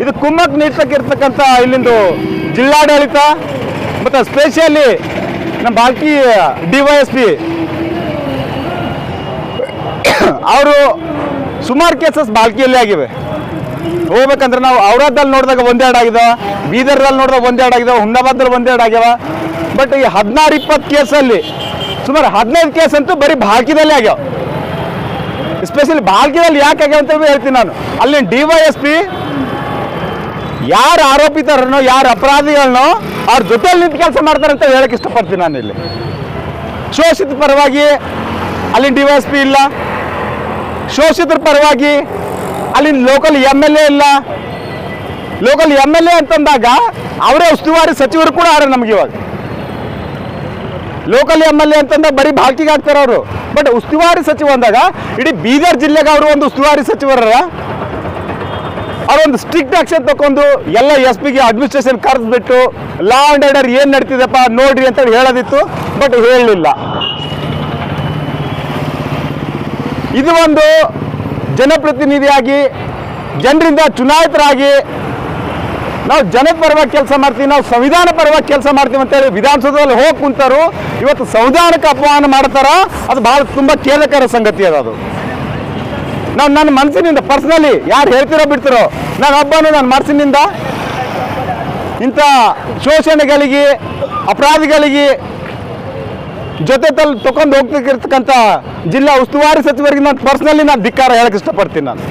ಇದು ಕುಮ್ಮಕ್ ನೀಡ್ತಕ್ಕಿರ್ತಕ್ಕಂಥ ಇಲ್ಲಿಂದು ಜಿಲ್ಲಾಡಳಿತ ಮತ್ತು ಸ್ಪೆಷಲಿ ನಮ್ಮ ಬಾಲ್ಕಿ DYSP ಅವರು ಸುಮಾರು ಕೇಸಸ್ ಬಾಲ್ಕಿಯಲ್ಲೇ ಆಗಿವೆ. ಹೋಗ್ಬೇಕಂದ್ರೆ ನಾವು ಔರಾದಲ್ಲಿ ನೋಡಿದಾಗ ಒಂದೆರಡು ಆಗಿದಾವ, ಬೀದರ್ದಲ್ಲಿ ನೋಡಿದಾಗ ಒಂದೆರಡು ಆಗಿದಾವ, ಹುಮ್ನಾಬಾದಲ್ಲಿ ಒಂದೆರಡು ಆಗ್ಯಾವ. ಬಟ್ ಈ 16-20 ಕೇಸಲ್ಲಿ ಸುಮಾರು 15 ಕೇಸ್ ಅಂತೂ ಬರೀ ಬಾಲ್ಕಿದಲ್ಲೇ ಆಗ್ಯಾವ. ಎಸ್ಪೆಷಲಿ ಬಾಲ್ಕಿದಲ್ಲಿ ಯಾಕೆ ಆಗ್ಯಾವ ಅಂತ ಹೇಳ್ತೀನಿ ನಾನು. ಅಲ್ಲಿ DYSP ಯಾರು ಆರೋಪಿತರನ್ನೋ ಯಾರು ಅಪರಾಧಿಗಳನ್ನೋ ಅವ್ರ ಜೊತೆಯಲ್ಲಿ ನಿಂತು ಕೆಲಸ ಮಾಡ್ತಾರೆ ಅಂತ ಹೇಳಕ್ಕೆ ಇಷ್ಟಪಡ್ತೀನಿ ನಾನು. ಇಲ್ಲಿ ಶೋಷಿತ ಪರವಾಗಿ ಅಲ್ಲಿನ DYSP ಇಲ್ಲ, ಶೋಷಿತರ ಪರವಾಗಿ ಅಲ್ಲಿನ ಲೋಕಲ್ MLA ಇಲ್ಲ. ಲೋಕಲ್ MLA ಅಂತಂದಾಗ ಅವರೇ ಉಸ್ತುವಾರಿ ಸಚಿವರು ಕೂಡ ಆರ ನಮ್ಗೆ ಇವಾಗ. ಲೋಕಲ್ MLA ಅಂತಂದಾಗ ಬರೀ ಬಾಲ್ಕಿಗೆ ಆಗ್ತಾರೆ ಅವರು. ಬಟ್ ಉಸ್ತುವಾರಿ ಸಚಿವ ಅಂದಾಗ ಇಡೀ ಬೀದರ್ ಜಿಲ್ಲೆಗೆ ಅವರು ಒಂದು ಉಸ್ತುವಾರಿ ಸಚಿವರ ಅವರೊಂದು ಸ್ಟ್ರಿಕ್ಟ್ ಆಕ್ಷನ್ ತಗೊಂಡು ಎಲ್ಲ SP ಗೆ ಅಡ್ಮಿನಿಸ್ಟ್ರೇಷನ್ ಕರೆದ್ಬಿಟ್ಟು ಲಾ ಆ್ಯಂಡ್ ಆರ್ಡರ್ ಏನು ನಡೀತಿದೆಪ್ಪ ನೋಡ್ರಿ ಅಂತ ಹೇಳೋದಿತ್ತು. ಬಟ್ ಹೇಳಲಿಲ್ಲ. ಇದು ಒಂದು ಜನಪ್ರತಿನಿಧಿಯಾಗಿ ಜನರಿಂದ ಚುನಾಯಿತರಾಗಿ ನಾವು ಜನದ ಪರವಾಗಿ ಕೆಲಸ ಮಾಡ್ತೀವಿ, ನಾವು ಸಂವಿಧಾನ ಪರವಾಗಿ ಕೆಲಸ ಮಾಡ್ತೀವಿ ಅಂತೇಳಿ ವಿಧಾನಸೌಧದಲ್ಲಿ ಹೋಗಿ ಕುಂತಾರು. ಇವತ್ತು ಸಂವಿಧಾನಕ್ಕೆ ಅಪಮಾನ ಮಾಡ್ತಾರ. ಅದು ಭಾಳ ತುಂಬ ಖೇದಕರ ಸಂಗತಿ ಅದು. ನಾವು ನನ್ನ ಮನಸ್ಸಿನಿಂದ ಪರ್ಸ್ನಲಿ ಯಾರು ಹೇಳ್ತಿರೋ ಬಿಡ್ತಿರೋ ನಾನು ಒಬ್ಬನು ನನ್ನ ಮನಸ್ಸಿನಿಂದ ಇಂಥ ಶೋಷಣೆಗಳಿಗೆ ಅಪರಾಧಿಗಳಿಗೆ ಜೊತೆ ತಗೊಂಡು ಹೋಗ್ತಿರ್ತಕ್ಕಂಥ ಜಿಲ್ಲಾ ಉಸ್ತುವಾರಿ ಸಚಿವರಿಗೆ ನಾನು ಪರ್ಸ್ನಲಿ ನಾನು ಧಿಕ್ಕಾರ ಹೇಳಕ್ಕೆ ಇಷ್ಟಪಡ್ತೀನಿ ನಾನು.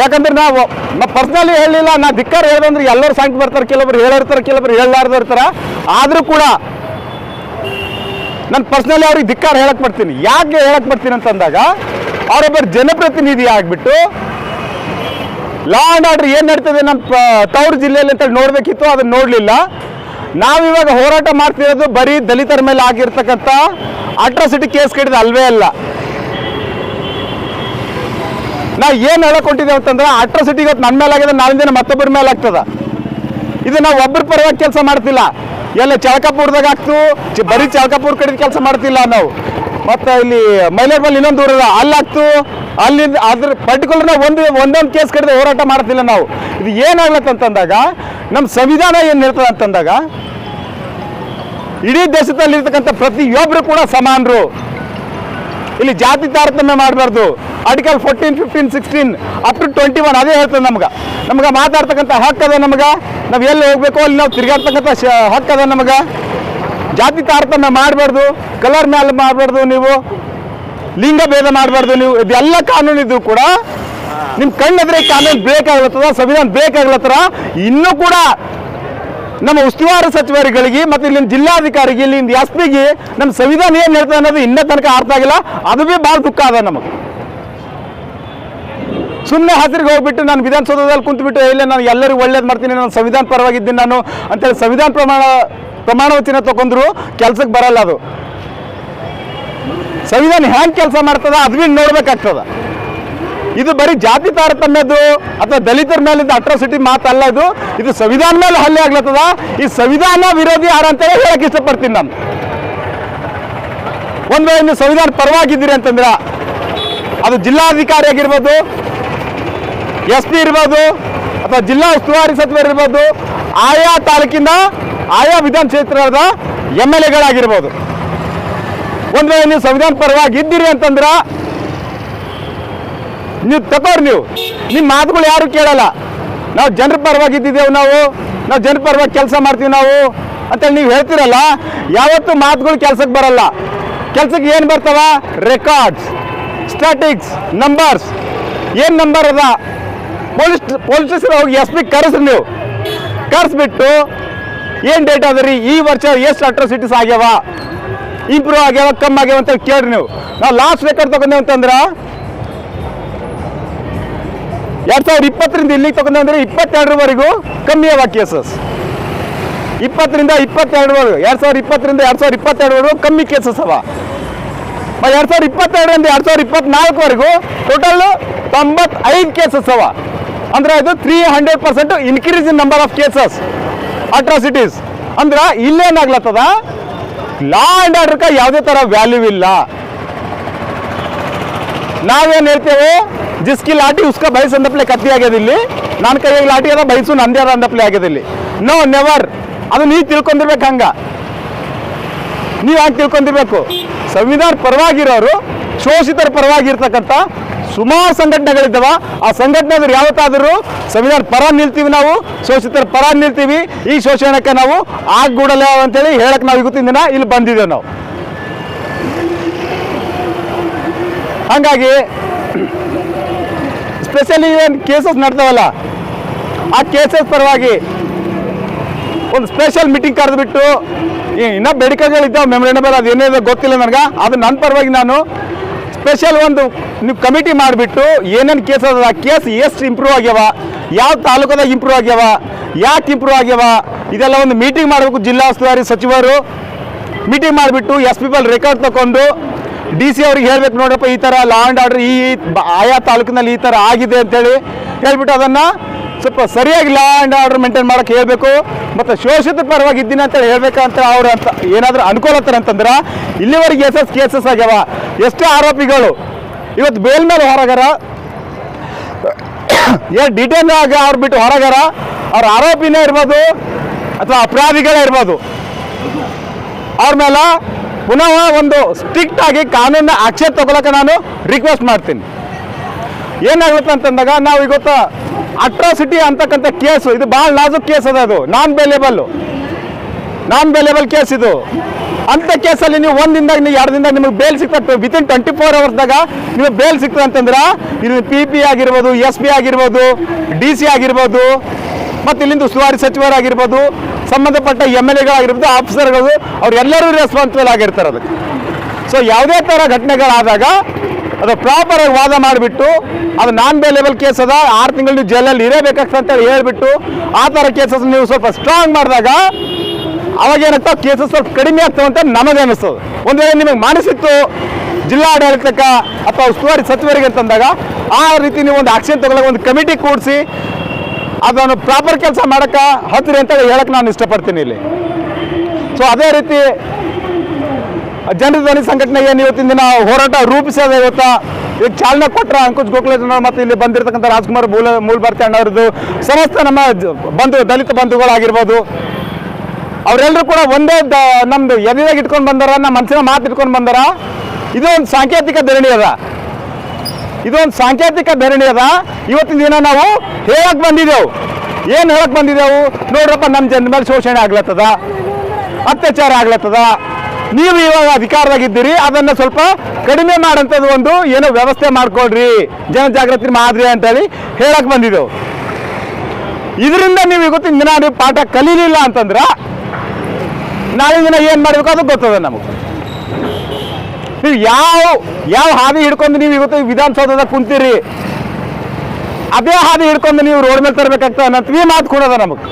ಯಾಕಂದ್ರೆ ನಾವು ಪರ್ಸ್ನಲಿ ಹೇಳಲಿಲ್ಲ, ನಾ ಧಿಕ್ಕಾರ ಹೇಳಿದ್ರೆ ಎಲ್ಲರೂ ಸಾಂಗ್ ಬರ್ತಾರೆ, ಕೆಲವೊಬ್ರು ಹೇಳಿರ್ತಾರೆ, ಕೆಲವೊಬ್ರು ಹೇಳಲಾರ್ದು ಇರ್ತಾರೆ. ಆದರೂ ಕೂಡ ನಾನು ಪರ್ಸ್ನಲಿ ಅವ್ರಿಗೆ ಧಿಕ್ಕಾರ ಹೇಳಕ್ಕೆ ಬರ್ತೀನಿ. ಯಾಕೆ ಹೇಳಕ್ಕೆ ಬರ್ತೀನಿ ಅಂತಂದಾಗ ಅವರೊಬ್ಬರು ಜನಪ್ರತಿನಿಧಿ ಆಗಿಬಿಟ್ಟು ಲಾ ಆ್ಯಂಡ್ ಆರ್ಡರ್ ಏನು ನಡೀತದೆ ನಮ್ಮ ತವರು ಜಿಲ್ಲೆಯಲ್ಲಿ ಅಂತ ನೋಡಬೇಕಿತ್ತು, ಅದನ್ನು ನೋಡಲಿಲ್ಲ. ನಾವಿವಾಗ ಹೋರಾಟ ಮಾಡ್ತಿರೋದು ಬರೀ ದಲಿತರ ಮೇಲೆ ಆಗಿರ್ತಕ್ಕಂಥ ಅಟ್ರಾಸಿಟಿ ಕೇಸ್ ಕಡಿದ ಅಲ್ವೇ ಅಲ್ಲ. ನಾವು ಏನು ಹೇಳಕೊಂಡಿದ್ದೇವೆ ಅಂತಂದ್ರೆ ಅಟ್ರಾಸಿಟಿ ಇವತ್ತು ನನ್ನ ಮೇಲೆ ಆಗಿದೆ, ನಾಳಿನ ದಿನ ಮತ್ತೊಬ್ಬರ ಮೇಲೆ ಆಗ್ತದ. ಇದು ನಾವು ಒಬ್ಬರ ಪರವಾಗಿ ಕೆಲಸ ಮಾಡ್ತಿಲ್ಲ. ಎಲ್ಲ ಚಳಕಾಪುರದಾಗ ಆಗ್ತು, ಬರೀ ಚಳಕಾಪುರ ಕಡೆ ಕೆಲಸ ಮಾಡ್ತಿಲ್ಲ. ನಾವು ಮತ್ತು ಇಲ್ಲಿ ಮೈಲೇಬಲ್ ಇನ್ನೊಂದು ಊರದ ಅಲ್ಲಾಗ್ತು ಅಲ್ಲಿಂದ ಅದ್ರ ಪರ್ಟಿಕ್ಯುಲರ್ನ ಒಂದೊಂದು ಕೇಸ್ ಕಡಿದು ಹೋರಾಟ ಮಾಡ್ತಿಲ್ಲ ನಾವು. ಇದು ಏನಾಗ್ಲತ್ತಂತಂದಾಗ ನಮ್ಮ ಸಂವಿಧಾನ ಏನು ಹೇಳ್ತದೆ ಅಂತಂದಾಗ ಇಡೀ ದೇಶದಲ್ಲಿರ್ತಕ್ಕಂಥ ಪ್ರತಿಯೊಬ್ಬರು ಕೂಡ ಸಮಾನರು. ಇಲ್ಲಿ ಜಾತಿ ತಾರತಮ್ಯ ಮಾಡಬಾರ್ದು. ಆರ್ಟಿಕಲ್ 14, 15, 16 ಅಪ್ ಟು 21 ಅದೇ ಹೇಳ್ತದೆ ನಮ್ಗೆ ಮಾತಾಡ್ತಕ್ಕಂಥ ಹಕ್ಕದ ನಮ್ಗೆ. ನಾವು ಎಲ್ಲಿ ಹೋಗ್ಬೇಕು ಅಲ್ಲಿ ನಾವು ತಿರುಗಾಡ್ತಕ್ಕಂಥ ಹಕ್ಕದ ನಮ್ಗೆ. ಜಾತಿ ತಾರತಮ್ಯ ಮಾಡಬಾರ್ದು, ಕಲರ್ ಮೇಲೆ ಮಾಡಬಾರ್ದು, ನೀವು ಲಿಂಗ ಭೇದ ಮಾಡಬಾರ್ದು. ನೀವು ಇದೆಲ್ಲ ಕಾನೂನು ಇದ್ರು ಕೂಡ ನಿಮ್ಮ ಕಣ್ಣೆದ್ರೆ ಕಾನೂನು ಬೇಕಾಗ್ಲತ್ತದ, ಸಂವಿಧಾನ ಬೇಕಾಗ್ಲತ್ತರ. ಇನ್ನೂ ಕೂಡ ನಮ್ಮ ಉಸ್ತುವಾರಿ ಸಚಿವರುಗಳಿಗೆ ಮತ್ತು ಇಲ್ಲಿನ ಜಿಲ್ಲಾಧಿಕಾರಿಗೆ, ಇಲ್ಲಿಂದ SP ಗೆ ನಮ್ಮ ಸಂವಿಧಾನ ಏನು ಹೇಳ್ತದೆ ಅನ್ನೋದು ಇನ್ನೂ ತನಕ ಅರ್ಥ ಆಗಿಲ್ಲ. ಅದು ಭೀ ಭಾಳ ದುಃಖ ಅದ ನಮಗೆ. ಸುಮ್ಮನೆ ಹಸಿರಿಗೆ ಹೋಗ್ಬಿಟ್ಟು ನಾನು ವಿಧಾನಸೌಧದಲ್ಲಿ ಕುಂತ್ಬಿಟ್ಟು ಇಲ್ಲ ನಾನು ಎಲ್ಲರಿಗೂ ಒಳ್ಳೇದು ಮಾಡ್ತೀನಿ, ನಾನು ಸಂವಿಧಾನ ಪರವಾಗಿದ್ದೀನಿ ನಾನು ಅಂತೇಳಿ ಸಂವಿಧಾನ ಪ್ರಮಾಣ ವಚನ ತಗೊಂಡ್ರು ಕೆಲ್ಸಕ್ಕೆ ಬರಲ್ಲ. ಅದು ಸಂವಿಧಾನ ಹ್ಯಾಂಗೆ ಕೆಲಸ ಮಾಡ್ತದ ಅದು ಭೀ ನೋಡ್ಬೇಕಾಗ್ತದ. ಇದು ಬರೀ ಜಾತಿ ತಾರತಮ್ಯದ್ದು ಅಥವಾ ದಲಿತರ ಮೇಲಿದ್ದ ಅಟ್ರಾಸಿಟಿ ಮಾತಲ್ಲ. ಇದು ಸಂವಿಧಾನ ಮೇಲೆ ಹಲ್ಲೆ ಆಗ್ಲತ್ತದ. ಈ ಸಂವಿಧಾನ ವಿರೋಧಿ ಯಾರು ಅಂತೇಳಿ ಹೇಳಕ್ ಇಷ್ಟಪಡ್ತೀನಿ ನಾನು. ಒಂದು ವೇಳೆ ನೀವು ಸಂವಿಧಾನ ಪರವಾಗಿದ್ದೀರಿ ಅಂತಂದ್ರೆ ಅದು ಜಿಲ್ಲಾಧಿಕಾರಿ ಆಗಿರ್ಬೋದು, SP ಇರ್ಬೋದು, ಅಥವಾ ಜಿಲ್ಲಾ ಉಸ್ತುವಾರಿ ಸಚಿವರು ಇರ್ಬೋದು, ಆಯಾ ತಾಲೂಕಿನ ಆಯಾ ವಿಧಾನ ಕ್ಷೇತ್ರದ MLAಗಳಾಗಿರ್ಬೋದು. ಒಂದು ವೇಳೆ ನೀವು ಸಂವಿಧಾನ ಪರವಾಗಿದ್ದೀರಿ ಅಂತಂದ್ರೆ ನೀವು ತಗೋರಿ. ನಿಮ್ಮ ಮಾತುಗಳು ಯಾರು ಕೇಳಲ್ಲ. ನಾವು ಜನರ ಪರವಾಗಿದ್ದೇವೆ, ನಾವು ಜನರ ಪರವಾಗಿ ಕೆಲಸ ಮಾಡ್ತೀವಿ ನಾವು ಅಂತೇಳಿ ನೀವು ಹೇಳ್ತಿರಲ್ಲ. ಯಾವತ್ತೂ ಮಾತುಗಳು ಕೆಲ್ಸಕ್ಕೆ ಬರಲ್ಲ. ಕೆಲ್ಸಕ್ಕೆ ಏನು ಬರ್ತಾವ? Records, statics, numbers. ಏನು ನಂಬರ್ ಅದ? ಪೊಲೀಸ್ ಸ್ಟೇಷನ್ ಹೋಗಿ SP ಕರೆಸ್ರಿ. ನೀವು ಕರೆಸ್ಬಿಟ್ಟು ಏನು ಡೇಟ್ ಅದ ರೀ, ಈ ವರ್ಷ ಎಷ್ಟು ಅಟ್ರಾಸಿಟೀಸ್ ಆಗ್ಯಾವ, ಇಂಪ್ರೂವ್ ಆಗ್ಯಾವ, ಕಮ್ಮಿ ಆಗ್ಯಾವ ಅಂತೇಳಿ ಕೇಳ್ರಿ. ನಾವು ಲಾಸ್ಟ್ ರೆಕಾರ್ಡ್ ತಗೊಂಡೇವೆ ಅಂತಂದ್ರೆ 2020ರಿಂದ ಇಲ್ಲಿಗೆ ತಗೊಂಡ್ರೆ 22ರವರೆಗೂ ಕಮ್ಮಿ ಅವ ಕೇಸಸ್. 20ರಿಂದ 22ವರೆಗೂ 2020ರಿಂದ 2022ವರೆಗೂ ಕಮ್ಮಿ ಕೇಸಸ್ ಅವ. 2022ರಿಂದ 2024ವರೆಗೂ ಟೋಟಲ್ 95 ಕೇಸಸ್ ಅವ. ಅಂದ್ರೆ ಇದು 300% increase in number of cases atrocities. ಅಂದ್ರೆ ಇಲ್ಲೇನಾಗ್ಲತ್ತದ, ಲಾ ಆ್ಯಂಡ್ ಆರ್ಡರ್ಗೆ ಯಾವುದೇ ಥರ ವ್ಯಾಲ್ಯೂ ಇಲ್ಲ. ನಾವೇನು ಹೇಳ್ತೇವೆ, ಜಿಸ್ಕಿ ಲಾಠಿ ಉಸ್ಕ ಬೈಸ್ ಅಂದಪ್ಲೆ ಕತ್ತಿ ಆಗ್ಯದ. ಇಲ್ಲಿ ನನ್ನ ಕೈಯಾಗ ಲಾಠಿ ಅದ, ಬೈಸು ನಂದೇ ಅದ ಅಂದಪ್ಲೆ ಆಗ್ಯದ. ಇಲ್ಲಿ ನೋ ನೆವರ್. ಅದು ನೀವು ತಿಳ್ಕೊಂಡಿರ್ಬೇಕು. ನೀವು ಹಂಗೆ ತಿಳ್ಕೊಂಡಿರ್ಬೇಕು. ಸಂವಿಧಾನ ಪರವಾಗಿರೋರು, ಶೋಷಿತರ ಪರವಾಗಿರ್ತಕ್ಕಂಥ ಸುಮಾರು ಸಂಘಟನೆಗಳಿದ್ದಾವ. ಆ ಸಂಘಟನೆಗಳು ಯಾವತ್ತಾದರೂ ಸಂವಿಧಾನ ಪರ ನಿಲ್ತೀವಿ, ನಾವು ಶೋಷಿತರ ಪರ ನಿಲ್ತೀವಿ. ಈ ಶೋಷಣೆಗೆ ನಾವು ಆಗ್ಗೂಡಲ್ಲ ಅಂತೇಳಿ ಹೇಳಕ್ಕೆ ನಾವು ಇವತ್ತಿನ ದಿನ ಇಲ್ಲಿ ಬಂದಿದ್ದೇವೆ ನಾವು. ಹಾಗಾಗಿ ಸ್ಪೆಷಲಿ ಏನು ಕೇಸಸ್ ನಡ್ತಾವಲ್ಲ, ಆ ಕೇಸಸ್ ಪರವಾಗಿ ಒಂದು ಸ್ಪೆಷಲ್ ಮೀಟಿಂಗ್ ಕರೆದುಬಿಟ್ಟು ಇನ್ನೂ ಬೇಡಿಕೆಗಳಿದ್ದಾವೆ ಮೆಮೊರೇಂಡಬಲ್, ಅದು ಏನೇನೋ ಗೊತ್ತಿಲ್ಲ ನನಗೆ. ಅದು ನನ್ನ ಪರವಾಗಿ ನಾನು ಸ್ಪೆಷಲ್ ಒಂದು ನೀವು ಕಮಿಟಿ ಮಾಡಿಬಿಟ್ಟು ಏನೇನು ಕೇಸ್ ಅದ, ಆ ಕೇಸ್ ಎಷ್ಟು ಇಂಪ್ರೂವ್ ಆಗ್ಯಾವ, ಯಾವ ತಾಲೂಕದಾಗ ಇಂಪ್ರೂವ್ ಆಗ್ಯಾವ, ಯಾಕೆ ಇಂಪ್ರೂವ್ ಆಗ್ಯಾವ, ಇದೆಲ್ಲ ಒಂದು ಮೀಟಿಂಗ್ ಮಾಡಬೇಕು. ಜಿಲ್ಲಾ ಉಸ್ತುವಾರಿ ಸಚಿವರು ಮೀಟಿಂಗ್ ಮಾಡಿಬಿಟ್ಟು SP ರೆಕಾರ್ಡ್ ತಗೊಂಡು DC ಅವ್ರಿಗೆ ಹೇಳ್ಬೇಕು, ನೋಡಪ್ಪ ಈ ಥರ ಲಾ ಆ್ಯಂಡ್ ಆರ್ಡರ್ ಈ ಆಯಾ ತಾಲೂಕಿನಲ್ಲಿ ಈ ಥರ ಆಗಿದೆ ಅಂತೇಳಿ ಹೇಳ್ಬಿಟ್ಟು ಅದನ್ನು ಸ್ವಲ್ಪ ಸರಿಯಾಗಿ ಲಾ ಆ್ಯಂಡ್ ಆರ್ಡರ್ ಮೇಂಟೈನ್ ಮಾಡೋಕ್ಕೆ ಹೇಳಬೇಕು. ಮತ್ತು ಶೋಷಿತ ಪರವಾಗಿ ಇದ್ದೀನಿ ಅಂತೇಳಿ ಹೇಳ್ಬೇಕಂತ ಅವ್ರು ಅಂತ ಏನಾದರೂ ಅನ್ಕೊಳತ್ತಾರೆ ಅಂತಂದ್ರೆ, ಇಲ್ಲಿವರೆಗೆ ಎಷ್ಟು ಕೇಸಸ್ ಆಗ್ಯಾವ, ಎಷ್ಟೇ ಆರೋಪಿಗಳು ಇವತ್ತು ಬೇಲ್ ಮೇಲೆ ಹೊರಗಾರ, ಏನು ಡಿಟೇಲ್ ಆಗಿ ಅವ್ರು ಬಿಟ್ಟು ಹೊರಗಾರ, ಅವ್ರ ಆರೋಪಿನೇ ಇರ್ಬೋದು ಅಥವಾ ಅಪರಾಧಿಗಳೇ ಇರ್ಬೋದು, ಅವ್ರ ಮೇಲೆ ಪುನಃ ಒಂದು ಸ್ಟ್ರಿಕ್ಟ್ ಆಗಿ ಕಾನೂನಿನ ಆಕ್ಷನ್ ತಗೊಳಕ್ಕೆ ನಾನು ರಿಕ್ವೆಸ್ಟ್ ಮಾಡ್ತೀನಿ. ಏನಾಗುತ್ತೆ ಅಂತಂದಾಗ ನಾವು ಇವತ್ತು ಅಟ್ರಾಸಿಟಿ ಅಂತಕ್ಕಂಥ ಕೇಸು, ಇದು ಭಾಳ ನಾಜುಕ್ ಕೇಸ್ ಅದ. ಅದು ನಾನ್ ಬೇಲೇಬಲ್ ಕೇಸ್. ಇದು ಅಂಥ ಕೇಸಲ್ಲಿ ನೀವು ಒಂದಿಂದಾಗ ನೀವು 2 ದಿನದಾಗ ನಿಮಗೆ ಬೇಲ್ ಸಿಗ್ತದೆ. ವಿತಿನ್ 24 ಅವರ್ಸ್ದಾಗ ನಿಮಗೆ ಬೇಲ್ ಸಿಗ್ತದೆ ಅಂತಂದ್ರೆ ಇದು PP ಆಗಿರ್ಬೋದು, SP ಆಗಿರ್ಬೋದು, DC ಆಗಿರ್ಬೋದು, ಮತ್ತು ಇಲ್ಲಿಂದ ಉಸ್ತುವಾರಿ ಸಚಿವರಾಗಿರ್ಬೋದು, ಸಂಬಂಧಪಟ್ಟ MLAಗಳಾಗಿರ್ಬೋದು, ಆಫೀಸರ್ಗಳು, ಅವರೆಲ್ಲರೂ ರೆಸ್ಪಾನ್ಸಿಬಲ್ ಆಗಿರ್ತಾರೆ ಅದಕ್ಕೆ. ಸೊ ಯಾವುದೇ ಥರ ಘಟನೆಗಳಾದಾಗ ಅದು ಪ್ರಾಪರಾಗಿ ವಾದ ಮಾಡಿಬಿಟ್ಟು ಅದು ನಾನ್ ಬೇಲೇಬಲ್ ಕೇಸ್ ಅದ, 6 ತಿಂಗಳು ನೀವು ಜೈಲಲ್ಲಿ ಇರಬೇಕಾಗ್ತದೆ ಅಂತೇಳಿ ಹೇಳ್ಬಿಟ್ಟು ಆ ಥರ ಕೇಸಸ್ ನೀವು ಸ್ವಲ್ಪ ಸ್ಟ್ರಾಂಗ್ ಮಾಡಿದಾಗ ಅವಾಗೇನಾಗ್ತಾವೆ ಕೇಸಸ್ ಸ್ವಲ್ಪ ಕಡಿಮೆ ಆಗ್ತವೆ ಅಂತ ನಮಗೆ ಅನಿಸ್ತದೆ. ಒಂದು ವೇಳೆ ನಿಮಗೆ ಮಾನಸಿತ್ತು ಜಿಲ್ಲಾಡಳಿತಕ್ಕೆ ಅಥವಾ ಉಸ್ತುವಾರಿ ಸಚಿವರಿಗೆ ಅಂತಂದಾಗ ಆ ರೀತಿ ನೀವು ಒಂದು ಆಕ್ಷನ್ ತಗೊಳ್ಳೋಕೆ ಒಂದು ಕಮಿಟಿ ಕೂಡಿಸಿ ಅದನ್ನು ಪ್ರಾಪರ್ ಕೆಲಸ ಮಾಡೋಕ್ಕೆ ಹತ್ತಿರ ಅಂತ ಹೇಳಕ್ಕೆ ನಾನು ಇಷ್ಟಪಡ್ತೀನಿ ಇಲ್ಲಿ. ಸೊ ಅದೇ ರೀತಿ ಜನರ ಧ್ವನಿ ಸಂಘಟನೆ ಏನು ಇವತ್ತಿನ ದಿನ ಹೋರಾಟ ರೂಪಿಸೋದು ಇವತ್ತು ಈಗ ಚಾಲನೆ ಕೊಟ್ಟರ ಅಂಕುಶ್ ಗೋಖಲೆ ಮತ್ತು ಇಲ್ಲಿ ಬಂದಿರತಕ್ಕಂಥ ರಾಜ್ಕುಮಾರ್ ಮೂಲ್ಬಾರ್ತಿ ಅಣ್ಣವ್ರದ್ದು ಸಮಸ್ತ ನಮ್ಮ ದಲಿತ ಬಂಧುಗಳಾಗಿರ್ಬೋದು, ಅವರೆಲ್ಲರೂ ಕೂಡ ಒಂದೇ ನಮ್ದು ಎದೆಯಾಗ ಇಟ್ಕೊಂಡು ಬಂದಾರ, ನಮ್ಮ ಮನಸ್ಸಿನ ಮಾತು ಇಟ್ಕೊಂಡು ಬಂದಾರ. ಇದೊಂದು ಸಾಂಕೇತಿಕ ಧರಣಿ ಅದ, ಇದೊಂದು ಸಾಂಕೇತಿಕ ಧರಣಿ ಅದ. ಇವತ್ತಿನ ದಿನ ನಾವು ಹೇಳಕ್ ಬಂದಿದ್ದೆವು, ಏನು ಹೇಳಕ್ ಬಂದಿದ್ದೆವು? ನೋಡ್ರಪ್ಪ, ನಮ್ಮ ಜನರ ಮೇಲೆ ಶೋಷಣೆ ಆಗ್ಲತ್ತದ, ಅತ್ಯಾಚಾರ ಆಗ್ಲತ್ತದ, ನೀವು ಇವಾಗ ಅಧಿಕಾರದಾಗಿದ್ದೀರಿ, ಅದನ್ನು ಸ್ವಲ್ಪ ಕಡಿಮೆ ಮಾಡೋಂಥದ್ದು ಒಂದು ಏನೋ ವ್ಯವಸ್ಥೆ ಮಾಡ್ಕೊಳ್ರಿ, ಜನಜಾಗೃತಿ ಮಾಡ್ರಿ ಅಂತೇಳಿ ಹೇಳಕ್ ಬಂದಿದ್ದೆವು. ಇದರಿಂದ ನೀವು ಇವತ್ತಿನ ದಿನ ನೀವು ಪಾಠ ಕಲೀಲಿಲ್ಲ ಅಂತಂದ್ರೆ ನಾಳೆ ದಿನ ಏನು ಮಾಡಬೇಕು ಅದು ಗೊತ್ತದ ನಮಗೆ. ನೀವು ಯಾವ ಹಾದಿ ಹಿಡ್ಕೊಂಡು ನೀವು ಇವತ್ತು ವಿಧಾನಸೌಧದಾಗ ಕುಂತೀರಿ, ಅದೇ ಹಾದಿ ಹಿಡ್ಕೊಂಡು ನೀವು ರೋಡ್ ಮೇಲೆ ತರಬೇಕಾಗ್ತದೆ ಅನ್ನೋ ಮಾತು ಕೊಡೋದ ನಮಗೆ.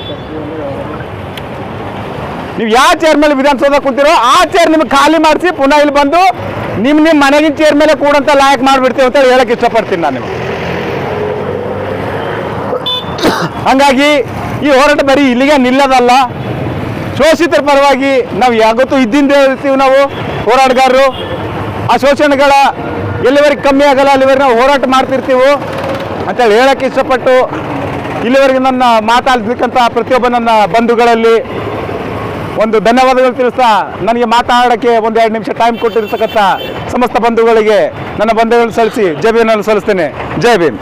ನೀವು ಯಾವ ಚೇರ್ ಮೇಲೆ ವಿಧಾನಸೌಧ ಕುಂತಿರೋ ಆ ಚೇರ್ ನಿಮ್ಗೆ ಖಾಲಿ ಮಾಡಿಸಿ ಪುನಃ ಇಲ್ಲಿ ಬಂದು ನಿಮ್ಮ ಮನೆಗಿನ ಚೇರ್ ಮೇಲೆ ಕೂಡಂತ ಲಾಯಕ್ ಮಾಡಿಬಿಡ್ತೀವಿ ಅಂತ ಹೇಳಕ್ಕೆ ಇಷ್ಟಪಡ್ತೀನಿ ನಾನು ನಿಮಗೆ. ಹಂಗಾಗಿ ಈ ಹೋರಾಟ ಬರೀ ಇಲ್ಲಿಗೆ ನಿಲ್ಲದಲ್ಲ, ಶೋಷಿತರ ಪರವಾಗಿ ನಾವು ಯಾವತ್ತೂ ಇದ್ದಿಂದ ಇರ್ತೀವಿ ನಾವು ಹೋರಾಟಗಾರರು. ಆ ಶೋಷಣೆಗಳ ಎಲ್ಲಿವರೆಗೆ ಕಮ್ಮಿ ಆಗಲ್ಲ ಅಲ್ಲಿವರೆಗೆ ನಾವು ಹೋರಾಟ ಮಾಡ್ತಿರ್ತೀವಿ ಅಂತೇಳಿ ಹೇಳಕ್ಕೆ ಇಷ್ಟಪಟ್ಟು ಇಲ್ಲಿವರೆಗೆ ನನ್ನ ಮಾತಾಡ್ಲಿಕ್ಕಂಥ ಪ್ರತಿಯೊಬ್ಬ ನನ್ನ ಬಂಧುಗಳಲ್ಲಿ ಒಂದು ಧನ್ಯವಾದಗಳು ತಿಳಿಸ್ತಾ, ನನಗೆ ಮಾತಾಡೋಕ್ಕೆ ಒಂದು 2 ನಿಮಿಷ ಟೈಮ್ ಕೊಟ್ಟಿರ್ತಕ್ಕಂಥ ಸಮಸ್ತ ಬಂಧುಗಳಿಗೆ ನನ್ನ ಬಂಧುಗಳು ಸಲ್ಲಿಸಿ ಜೈ ಭೀಮ್ ಸಲ್ಲಿಸ್ತೇನೆ. ಜೈ ಭೀಮ್.